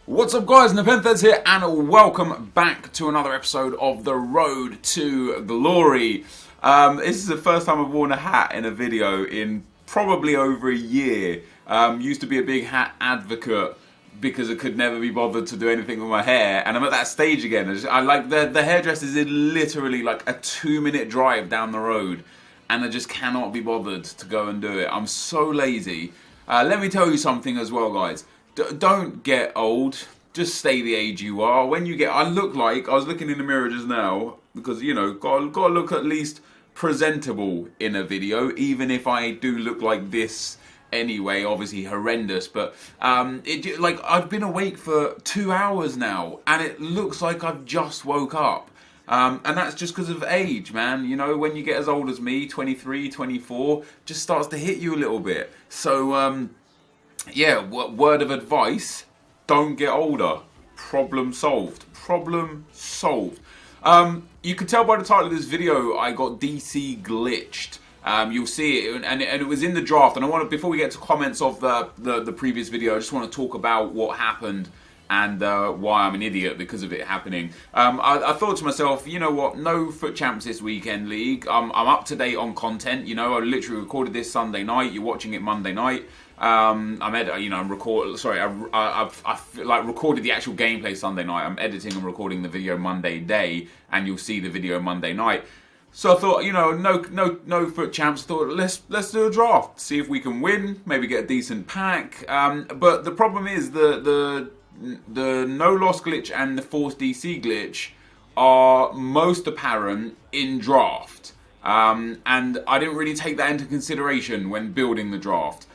What's up guys, NepentheZ here and welcome back to another episode of The Road to Glory. This is the first time I've worn a hat in a video in probably over a year. Used to be a big hat advocate because I could never be bothered to do anything with my hair, and I'm at that stage again. I like the hairdresser is literally like a 2-minute drive down the road and I just cannot be bothered to go and do it. I'm so lazy. Let me tell you something as well guys. Don't get old. Just stay the age you are. When you get, I was looking in the mirror just now because you know, got to look at least presentable in a video, even if I do look like this anyway. Obviously horrendous, but like I've been awake for 2 hours now, and it looks like I've just woke up. And that's just because of age, man. You know, when you get as old as me, 23, 24, just starts to hit you a little bit. So yeah, word of advice, don't get older. Problem solved. Problem solved. You can tell by the title of this video, I got DC glitched. You'll see it, and it was in the draft. And I want to, before we get to comments of the previous video, I just want to talk about what happened and why I'm an idiot because of it happening. I thought to myself, you know what, no Foot Champs this weekend league. I'm up to date on content. You know, I literally recorded this Sunday night. You're watching it Monday night. I've recorded the actual gameplay Sunday night. I'm editing and recording the video Monday day, and you'll see the video Monday night. So I thought, you know, no Foot Champs. Thought let's do a draft, see if we can win, maybe get a decent pack. But the problem is the no loss glitch and the forced DC glitch are most apparent in draft, and I didn't really take that into consideration when building the draft.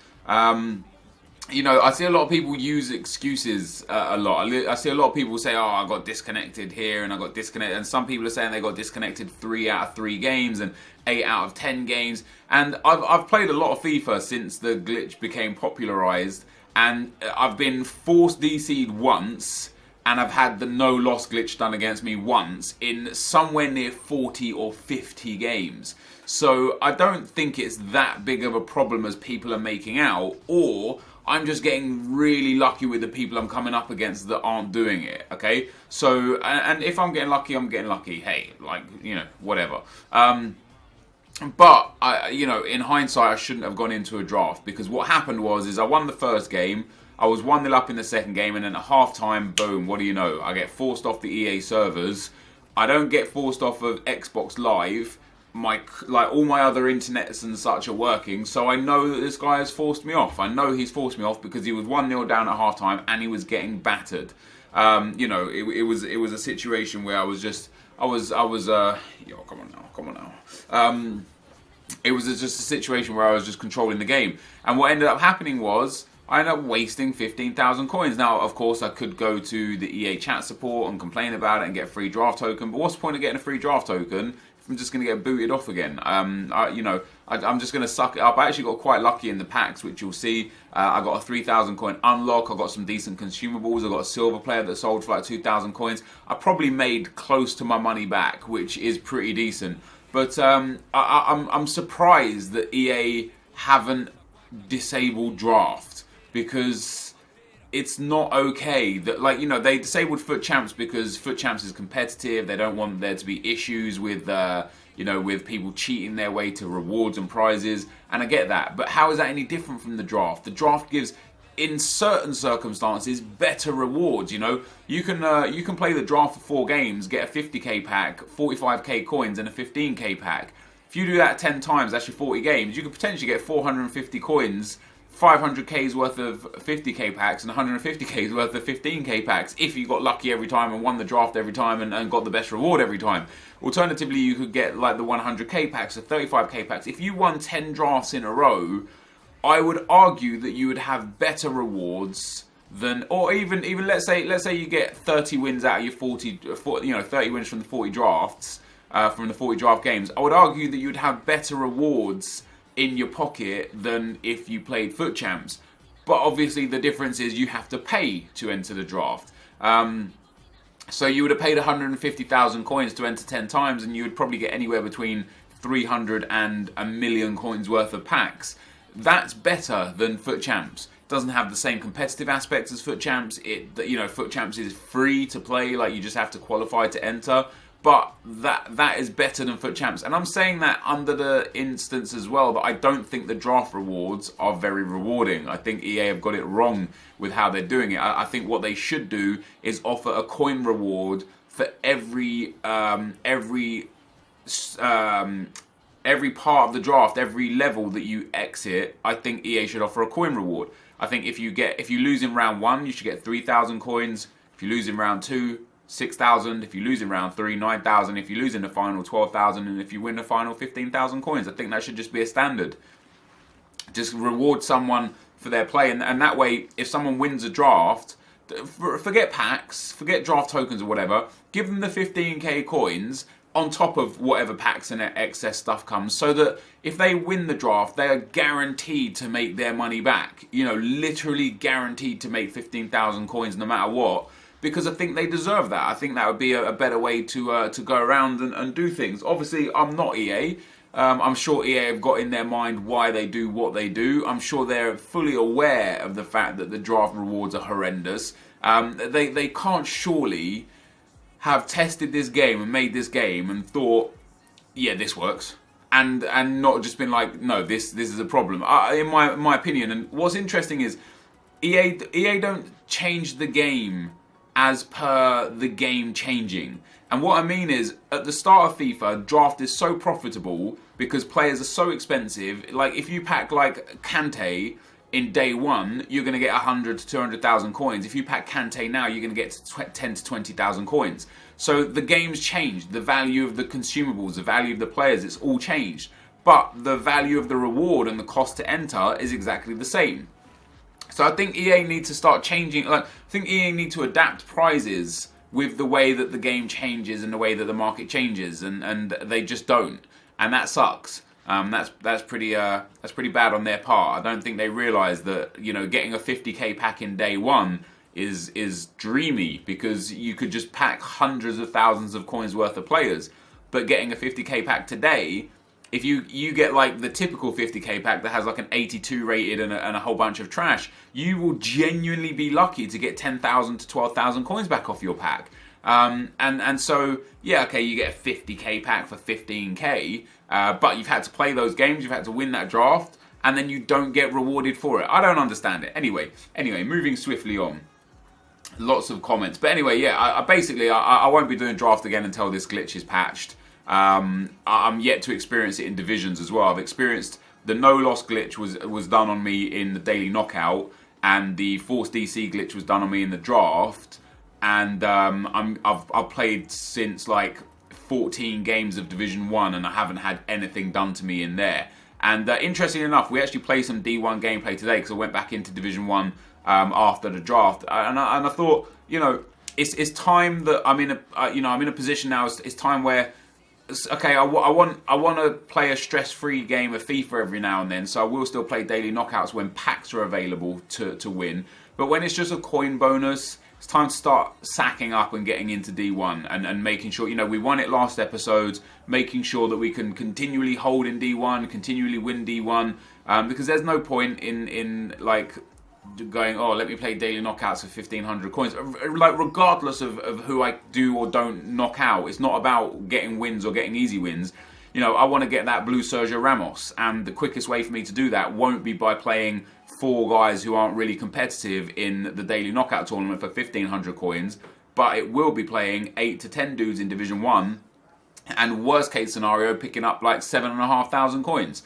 You know, I see a lot of people use excuses a lot. I see a lot of people say, oh, I got disconnected here and I got disconnected. And some people are saying they got disconnected 3 out of 3 games and 8 out of 10 games. And I've played a lot of FIFA since the glitch became popularized. And I've been forced DC'd once. And I've had the no loss glitch done against me once in somewhere near 40 or 50 games. So I don't think it's that big of a problem as people are making out, or I'm just getting really lucky with the people I'm coming up against that aren't doing it, okay? So, and if I'm getting lucky, I'm getting lucky. Hey, like, you know, whatever. But, you know, in hindsight, I shouldn't have gone into a draft, because what happened was I won the first game, I was 1-0 up in the second game, and then at half-time, boom, what do you know? I get forced off the EA servers. I don't get forced off of Xbox Live. All my other internets and such are working, so I know that this guy has forced me off. I know he's forced me off because he was 1-0 down at half-time, and he was getting battered. You know, it was a situation where yo, come on now. It was just a situation where I was just controlling the game, and what ended up happening was I ended up wasting 15,000 coins. Now, of course, I could go to the EA chat support and complain about it and get a free draft token, but what's the point of getting a free draft token if I'm just going to get booted off again? I'm just going to suck it up. I actually got quite lucky in the packs, which you'll see. I got a 3,000 coin unlock. I got some decent consumables. I got a silver player that sold for like 2,000 coins. I probably made close to my money back, which is pretty decent. But I'm surprised that EA haven't disabled draft, because it's not okay that, like, you know, they disabled Foot Champs because Foot Champs is competitive. They don't want there to be issues with you know, with people cheating their way to rewards and prizes, and I get that, but how is that any different from the draft? The draft gives, in certain circumstances, better rewards. You know, you can play the draft for 4 games, get a 50k pack, 45k coins, and a 15k pack. If you do that 10 times, that's your 40 games. You could potentially get 450 coins, 500k's worth of 50k packs, and 150k's worth of 15k packs if you got lucky every time and won the draft every time and got the best reward every time. Alternatively, you could get like the 100k packs, the 35k packs. If you won 10 drafts in a row, I would argue that you would have better rewards than, or even let's say you get 30 wins out of your 40, you know, 30 wins from the 40 drafts, from the 40 draft games. I would argue that you'd have better rewards in your pocket than if you played Foot Champs. But obviously the difference is you have to pay to enter the draft. So you would have paid 150,000 coins to enter 10 times, and you would probably get anywhere between 300 and a million coins worth of packs. That's better than Foot Champs. doesn't have the same competitive aspects as Foot Champs. Foot Champs is free to play, like you just have to qualify to enter. But that is better than Foot Champs. And I'm saying that under the instance as well that I don't think the draft rewards are very rewarding. I think EA have got it wrong with how they're doing it. I think what they should do is offer a coin reward for every part of the draft, every level that you exit. I think EA should offer a coin reward. I think if you lose in round 1, you should get 3,000 coins. If you lose in round 2, 6,000. If you lose in round 3, 9,000. If you lose in the final, 12,000. And if you win the final, 15,000 coins. I think that should just be a standard. Just reward someone for their play, and that way, if someone wins a draft, forget packs, forget draft tokens or whatever, give them the 15k coins on top of whatever packs and excess stuff comes, so that if they win the draft, they are guaranteed to make their money back. Literally guaranteed to make 15,000 coins no matter what. Because I think they deserve that. I think that would be a better way to go around and do things. Obviously, I'm not EA. I'm sure EA have got in their mind why they do what they do. I'm sure they're fully aware of the fact that the draft rewards are horrendous. They can't surely have tested this game and made this game and thought, yeah, this works. And not just been like, no, this is a problem. In my opinion, and what's interesting is EA don't change the game as per the game changing. And what I mean is, at the start of FIFA, draft is so profitable because players are so expensive. Like, if you pack, like, Kante in day 1, you're going to get 100 to 200,000 coins. If you pack Kante now, you're going to get 10 to 20,000 coins. So the game's changed. The value of the consumables, the value of the players, it's all changed. But the value of the reward and the cost to enter is exactly the same. So I think EA need to start changing. I think EA need to adapt prizes with the way that the game changes and the way that the market changes, and they just don't, and that sucks. That's pretty bad on their part. I don't think they realise that getting a 50k pack in day 1 is dreamy, because you could just pack hundreds of thousands of coins worth of players, but getting a 50k pack today, if you get like the typical 50k pack that has like an 82 rated and a whole bunch of trash, you will genuinely be lucky to get 10,000 to 12,000 coins back off your pack. And so, yeah, okay, you get a 50k pack for 15k, but you've had to play those games, you've had to win that draft, and then you don't get rewarded for it. I don't understand it. Anyway, moving swiftly on. Lots of comments. But anyway, yeah, I won't be doing draft again until this glitch is patched. I'm yet to experience it in divisions as well. I've experienced the no loss glitch was done on me in the daily knockout, and the force DC glitch was done on me in the draft. And I've played since like 14 games of Division 1, and I haven't had anything done to me in there. And interestingly enough, we actually played some D1 gameplay today, because I went back into Division 1 after the draft, and I thought, it's time that I'm in a position now. It's time where, okay, I want to play a stress-free game of FIFA every now and then, so I will still play daily knockouts when packs are available to win. But when it's just a coin bonus, it's time to start sacking up and getting into D1 and making sure, we won it last episode, making sure that we can continually hold in D1, continually win D1, because there's no point in like going, oh, let me play daily knockouts for 1,500 coins. Like, regardless of who I do or don't knock out, it's not about getting wins or getting easy wins. I want to get that blue Sergio Ramos, and the quickest way for me to do that won't be by playing 4 guys who aren't really competitive in the daily knockout tournament for 1,500 coins, but it will be playing 8 to 10 dudes in Division 1, and worst case scenario, picking up like 7,500 coins,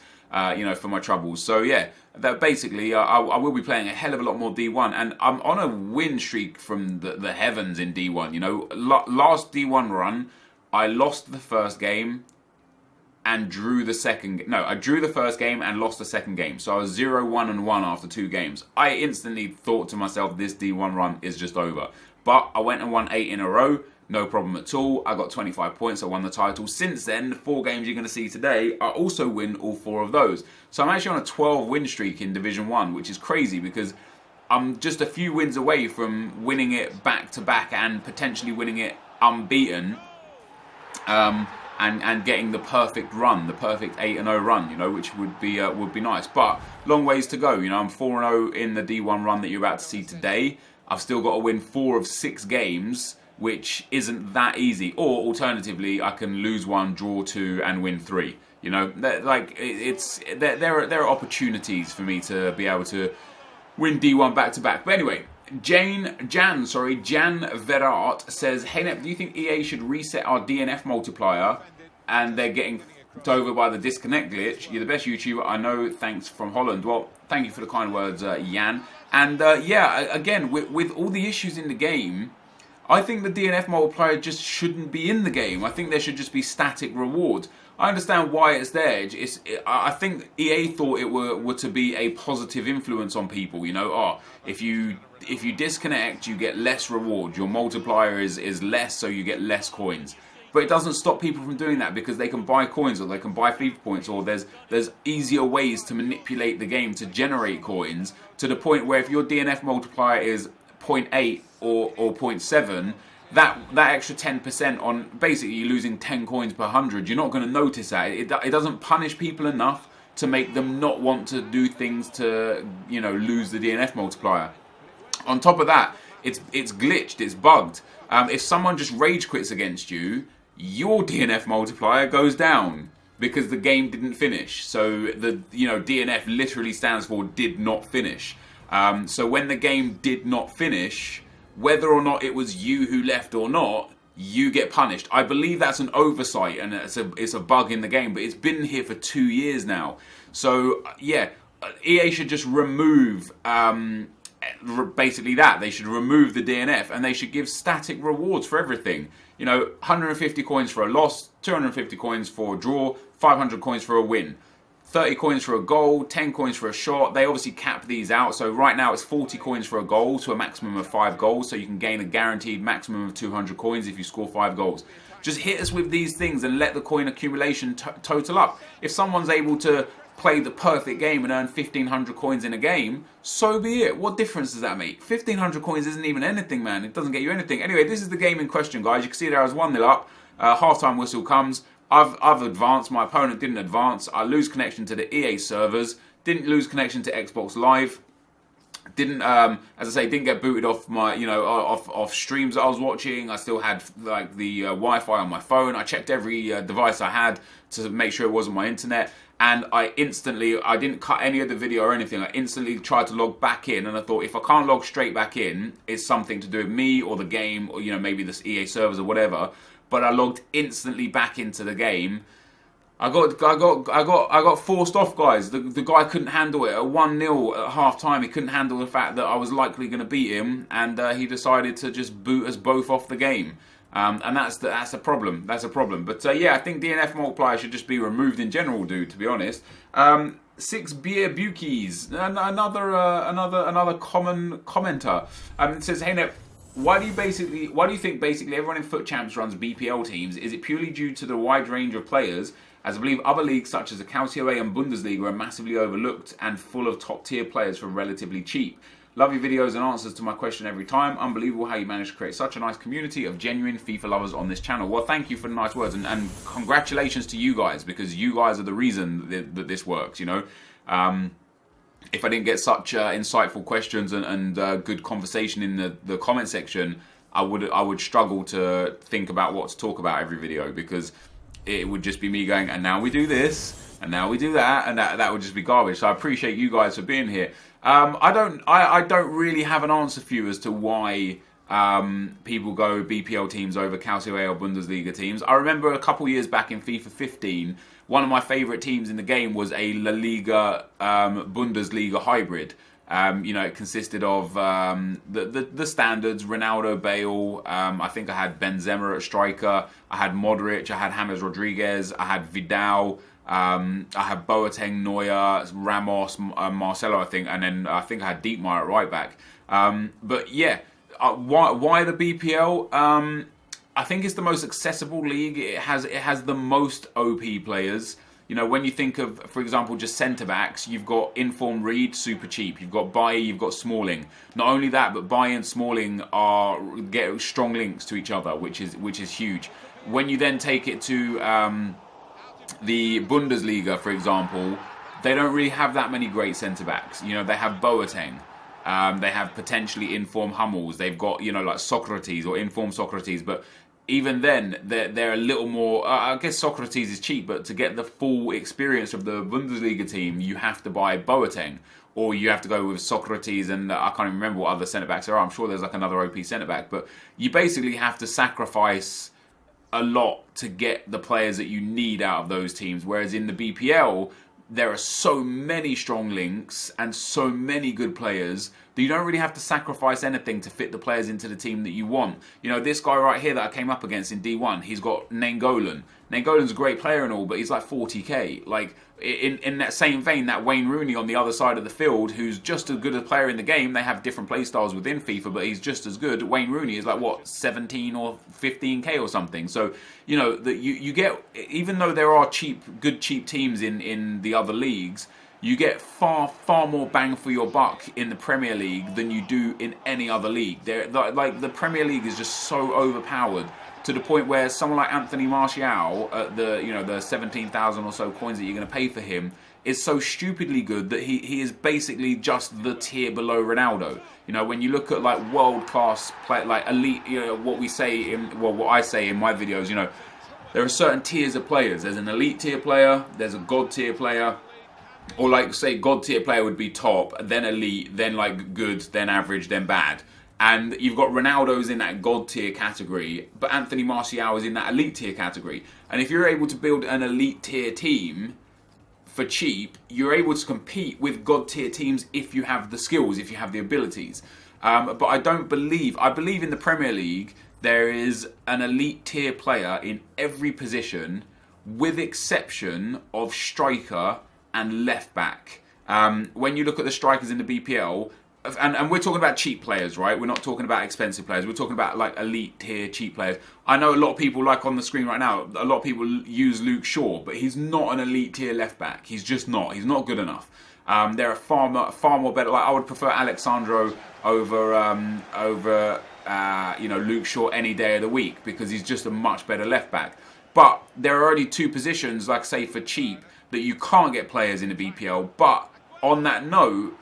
for my troubles. So yeah, that basically, I will be playing a hell of a lot more D1, and I'm on a win streak from the heavens in D1. Last D1 run, I lost the first game and drew the second. No, I drew the first game and lost the second game. So I was 0-1-1 after 2 games. I instantly thought to myself, this D1 run is just over. But I went and won 8 in a row. No problem at all. I got 25 points. I won the title. Since then, the 4 games you're going to see today, I also win all 4 of those. So I'm actually on a 12 win streak in Division 1, which is crazy because I'm just a few wins away from winning it back to back and potentially winning it unbeaten. and getting the perfect run, the perfect 8-0 run, you know, which would be nice. But long ways to go. You know, I'm 4-0 in the D1 run that you're about to see today. I've still got to win 4 of 6 games, which isn't that easy. Or alternatively, I can lose 1, draw 2, and win 3. You know, like there are opportunities for me to be able to win D1 back to back. But anyway, Jan Verart says, "Hey Nep, do you think EA should reset our DNF multiplier and they're getting fucked over by the disconnect glitch? You're the best YouTuber I know. Thanks from Holland." Well, thank you for the kind words, Jan. And yeah, again, with all the issues in the game, I think the DNF multiplier just shouldn't be in the game. I think there should just be static rewards. I understand why it's there. I think EA thought it were to be a positive influence on people. You know, oh, if you disconnect, you get less reward. Your multiplier is less, so you get less coins. But it doesn't stop people from doing that because they can buy coins or they can buy FIFA points, or there's easier ways to manipulate the game to generate coins, to the point where if your DNF multiplier is 0.8 or 0.7, that extra 10% on basically you losing 10 coins per 100, you're not going to notice that. It doesn't punish people enough to make them not want to do things to, you know, lose the DNF multiplier. On top of that, it's glitched, it's bugged. If someone just rage quits against you, your DNF multiplier goes down because the game didn't finish. So the DNF literally stands for did not finish. So when the game did not finish, whether or not it was you who left or not, you get punished. I believe that's an oversight and it's a bug in the game, but it's been here for 2 years now. So yeah, EA should just remove basically that. They should remove the DNF and they should give static rewards for everything. You know, 150 coins for a loss, 250 coins for a draw, 500 coins for a win, 30 coins for a goal, 10 coins for a shot. They obviously cap these out. So right now it's 40 coins for a goal to a maximum of 5 goals. So you can gain a guaranteed maximum of 200 coins if you score 5 goals. Just hit us with these things and let the coin accumulation total up. If someone's able to play the perfect game and earn 1,500 coins in a game, so be it. What difference does that make? 1,500 coins isn't even anything, man. It doesn't get you anything. Anyway, this is the game in question, guys. You can see there I was 1-0 up. Half-time whistle comes. I've advanced. My opponent didn't advance. I lose connection to the EA servers. Didn't lose connection to Xbox Live. Didn't, as I say, didn't get booted off my, off streams that I was watching. I still had like the Wi-Fi on my phone. I checked every device I had to make sure it wasn't my internet. And I didn't cut any of the video or anything. I instantly tried to log back in, and I thought if I can't log straight back in, it's something to do with me or the game, or maybe the EA servers or whatever. But I logged instantly back into the game. I got forced off, guys. The guy couldn't handle it. At 1-0 at half time, he couldn't handle the fact that I was likely going to beat him, and he decided to just boot us both off the game. And that's a problem. That's a problem. But yeah, I think DNF multiplier should just be removed in general, dude. To be honest, 6 beer bukies. Another common commenter. It says, "Hey Nep, why do you think basically everyone in Foot Champs runs BPL teams? Is it purely due to the wide range of players? As I believe other leagues such as the Calcio and Bundesliga are massively overlooked and full of top tier players for relatively cheap. Love your videos and answers to my question every time. Unbelievable how you managed to create such a nice community of genuine FIFA lovers on this channel." Well, thank you for the nice words, and congratulations to you guys, because you guys are the reason that this works, If I didn't get such insightful questions and good conversation in the comment section, I would struggle to think about what to talk about every video, because it would just be me going, and now we do this, and now we do that, and that would just be garbage. So I appreciate you guys for being here. I don't really have an answer for you as to why people go BPL teams over Calcio or Bundesliga teams. I remember a couple years back in FIFA 15, one of my favourite teams in the game was a La Liga Bundesliga hybrid. It consisted of the standards: Ronaldo, Bale. I think I had Benzema at striker. I had Modric. I had James Rodriguez. I had Vidal. I had Boateng, Neuer, Ramos, Marcelo, I think, and then I think I had Dietmar at right back. But yeah, why the BPL? I think it's the most accessible league. It has the most OP players. You know, when you think of, for example, just centre-backs, you've got Inform Reed, super cheap. You've got Bailly, you've got Smalling. Not only that, but Bailly and Smalling get strong links to each other, which is huge. When you then take it to the Bundesliga, for example, they don't really have that many great centre-backs. You know, they have Boateng. They have potentially Inform Hummels. They've got, you know, like Socrates or Inform Socrates, but even then, they're a little more... I guess Socrates is cheap, but to get the full experience of the Bundesliga team, you have to buy Boateng. Or you have to go with Socrates, and I can't even remember what other centre-backs there are. I'm sure there's like another OP centre-back. But you basically have to sacrifice a lot to get the players that you need out of those teams. Whereas in the BPL, there are so many strong links and so many good players that you don't really have to sacrifice anything to fit the players into the team that you want. You know, this guy right here that I came up against in D1, he's got Nainggolan. Nainggolan's a great player and all, but he's like 40k. Like, in that same vein, that Wayne Rooney on the other side of the field, who's just as good a player in the game, they have different play styles within FIFA, but he's just as good. Wayne Rooney is like, what, 17 or 15k or something. So, you know, that you get, even though there are good cheap teams in the other leagues, you get far more bang for your buck in the Premier League than you do in any other league. Like the Premier League is just so overpowered to the point where someone like Anthony Martial, at the 17,000 or so coins that you're going to pay for him, is so stupidly good that he is basically just the tier below Ronaldo. You know, when you look at like world class play, like elite, you know, what I say in my videos, you know, there are certain tiers of players. There's an elite tier player, there's a god tier player. Or like, say, God tier player would be top, then elite, then like good, then average, then bad. And you've got Ronaldo's in that God tier category, but Anthony Martial is in that elite tier category. And if you're able to build an elite tier team for cheap, you're able to compete with God tier teams if you have the skills, if you have the abilities. But I believe in the Premier League, there is an elite tier player in every position, with exception of striker and left back. When you look at the strikers in the BPL, and we're talking about cheap players, right? We're not talking about expensive players. We're talking about like elite tier cheap players. I know a lot of people, like on the screen right now, a lot of people use Luke Shaw, but he's not an elite tier left back. He's just not. He's not good enough. There are far more better. Like I would prefer Alexandro over Luke Shaw any day of the week, because he's just a much better left back. But there are only two positions, like say for cheap, that you can't get players in the BPL. But on that note,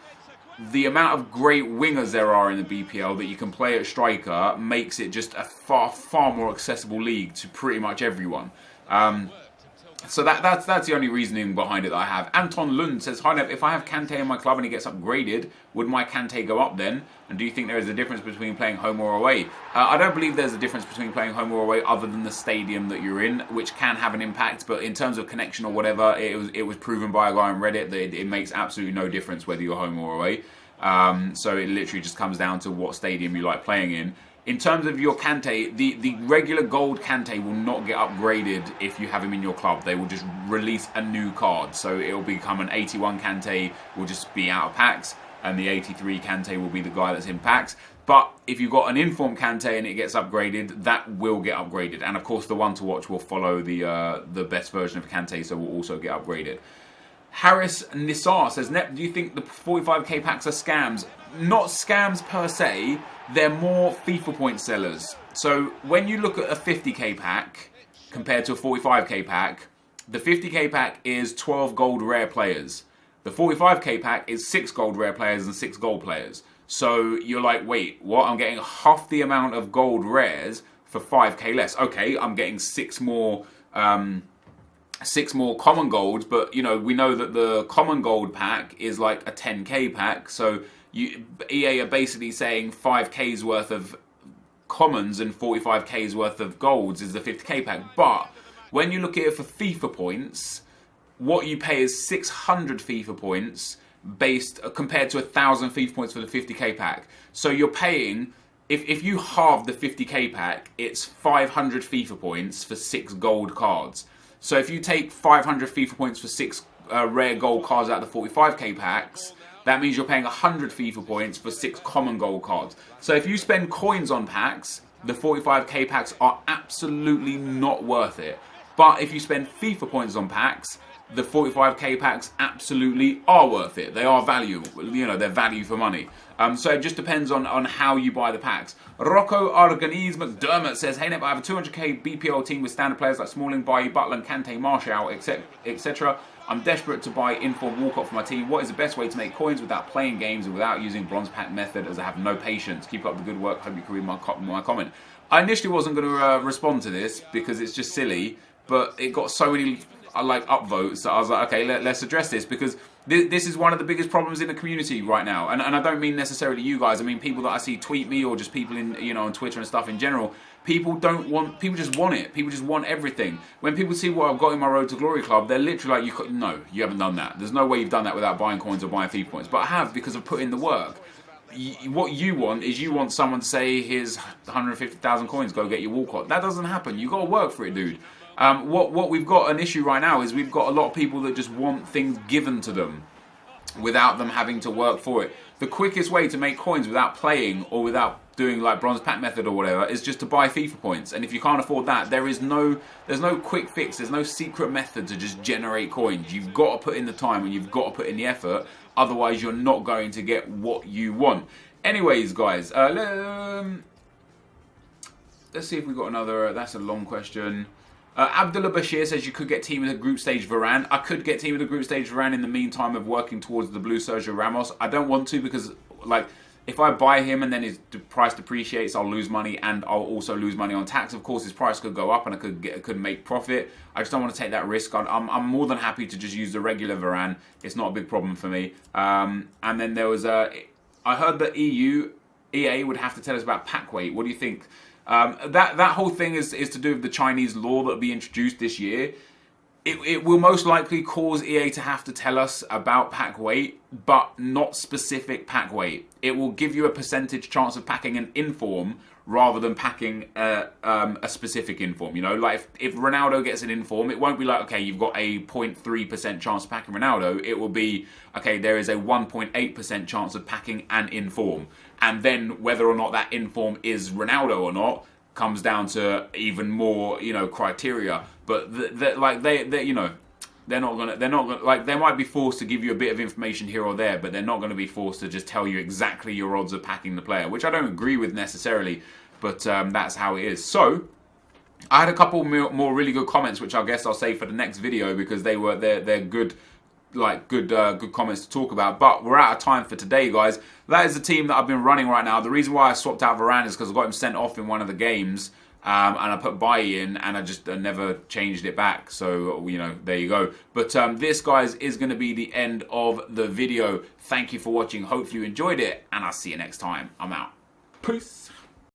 the amount of great wingers there are in the BPL that you can play at striker makes it just a far more accessible league to pretty much everyone. So that's the only reasoning behind it that I have. Anton Lund says, "Hi Nev, if I have Kante in my club and he gets upgraded, would my Kante go up then? And do you think there is a difference between playing home or away?" I don't believe there's a difference between playing home or away other than the stadium that you're in, which can have an impact. But in terms of connection or whatever, it was proven by a guy on Reddit that it makes absolutely no difference whether you're home or away. So it literally just comes down to what stadium you like playing in. In terms of your Kante, the regular gold Kante will not get upgraded if you have him in your club. They will just release a new card. So it will become an 81 Kante, will just be out of packs, and the 83 Kante will be the guy that's in packs. But if you've got an Inform Kante and it gets upgraded, that will get upgraded. And of course the one to watch will follow the best version of Kante, so will also get upgraded. Harris Nisar says, "Nep, do you think the 45k packs are scams?" Not scams per se, they're more FIFA point sellers. So when you look at a 50k pack compared to a 45k pack, the 50k pack is 12 gold rare players. The 45k pack is 6 gold rare players and 6 gold players. So you're like, wait, what? I'm getting half the amount of gold rares for 5k less. Okay, I'm getting 6 more common golds, but you know, we know that the common gold pack is like a 10k pack, so EA are basically saying 5k's worth of commons and 45k's worth of golds is the 50k pack. But when you look at it for FIFA points, what you pay is 600 FIFA points compared to 1,000 FIFA points for the 50k pack. So you're paying, if you halve the 50k pack, it's 500 FIFA points for 6 gold cards. So if you take 500 FIFA points for 6 rare gold cards out of the 45k packs, that means you're paying 100 FIFA points for 6 common gold cards. So if you spend coins on packs, the 45k packs are absolutely not worth it. But if you spend FIFA points on packs, the 45k packs absolutely are worth it. They are valuable, you know, they're value for money. So it just depends on how you buy the packs. Rocco Organise McDermott says, hey Nep, I have a 200k BPL team with standard players like Smalling, Bailly, Butland, Kante, Martial, etc. I'm desperate to buy Inform Walcott for my team. What is the best way to make coins without playing games and without using bronze pack method, as I have no patience? Keep up the good work. Hope you can read my comment. I initially wasn't going to respond to this because it's just silly, but it got so many like upvotes that I was like, okay, let's address this, because this is one of the biggest problems in the community right now. And I don't mean necessarily you guys. I mean people that I see tweet me, or just people in, you know, on Twitter and stuff in general. People just want it. People just want everything. When people see what I've got in my Road to Glory club, they're literally like, no, you haven't done that. There's no way you've done that without buying coins or buying FIFA points. But I have, because I've put in the work. What you want is you want someone to say, here's 150,000 coins, go get your Walcott. That doesn't happen. You got to work for it, dude. What we've got an issue right now is we've got a lot of people that just want things given to them without them having to work for it. The quickest way to make coins without playing or without doing like bronze pack method or whatever is just to buy FIFA points. And if you can't afford that, there's no quick fix, there's no secret method to just generate coins. You've got to put in the time and you've got to put in the effort, otherwise you're not going to get what you want. Anyways, guys, let's see if we got another. That's a long question. Abdullah Bashir says you could get team of the group stage Varane. I could get team of the group stage Varane in the meantime of working towards the blue Sergio Ramos. I don't want to, because like if I buy him and then his price depreciates, I'll lose money, and I'll also lose money on tax. Of course, his price could go up and I could make profit. I just don't want to take that risk. I'm more than happy to just use the regular Varane. It's not a big problem for me. And then there was I heard that EA would have to tell us about pack weight. What do you think? That whole thing is to do with the Chinese law that will be introduced this year. It will most likely cause EA to have to tell us about pack weight, but not specific pack weight. It will give you a percentage chance of packing an inform rather than packing a specific inform. You know, like if Ronaldo gets an inform, it won't be like, okay, you've got a 0.3% chance of packing Ronaldo. It will be, okay, there is a 1.8% chance of packing an inform. And then whether or not that inform is Ronaldo or not comes down to even more, you know, criteria. But they you know, they're not gonna like, they might be forced to give you a bit of information here or there, but they're not going to be forced to just tell you exactly your odds of packing the player, which I don't agree with necessarily, but that's how it is. So I had a couple more really good comments, which I guess I'll save for the next video, because they're good. Like good comments to talk about. But we're out of time for today, guys. That is the team that I've been running right now. The reason why I swapped out Varane is because I got him sent off in one of the games, and I put Bailly in, and I never changed it back. So, you know, there you go. But this, guys, is going to be the end of the video. Thank you for watching. Hopefully you enjoyed it, and I'll see you next time. I'm out. Peace.